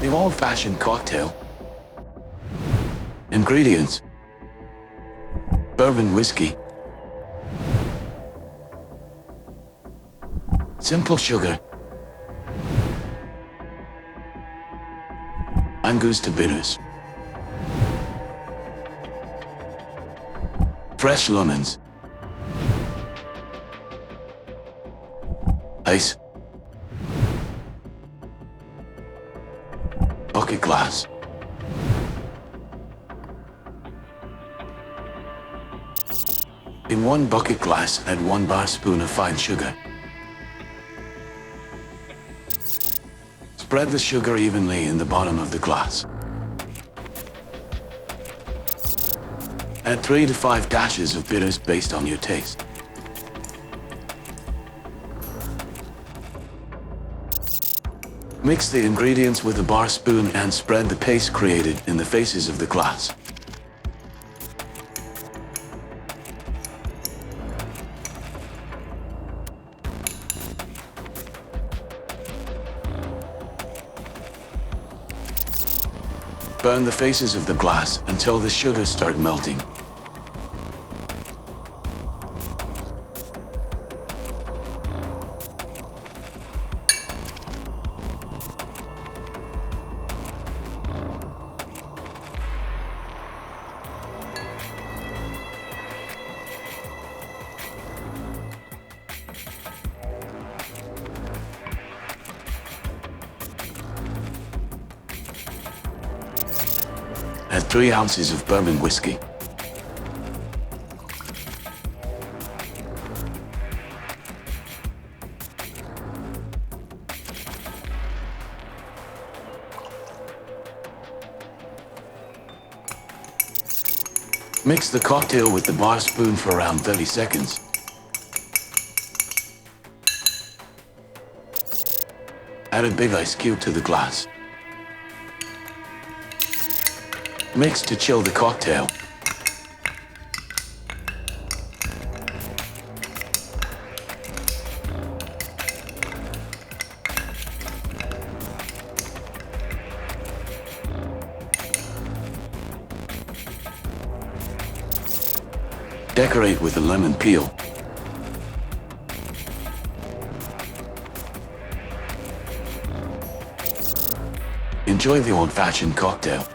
The old-fashioned cocktail. Ingredients: bourbon whiskey, simple sugar, Angostura bitters, fresh lemons, ice, bucket glass. In 1 bucket glass, add 1 bar spoon of fine sugar. Spread the sugar evenly in the bottom of the glass. Add 3 to 5 dashes of bitters based on your taste. Mix the ingredients with a bar spoon and spread the paste created in the faces of the glass. Burn the faces of the glass until the sugar starts melting. Add 3 ounces of bourbon whiskey. Mix the cocktail with the bar spoon for around 30 seconds. Add a big ice cube to the glass. Mix to chill the cocktail. Decorate with a lemon peel. Enjoy the old-fashioned cocktail.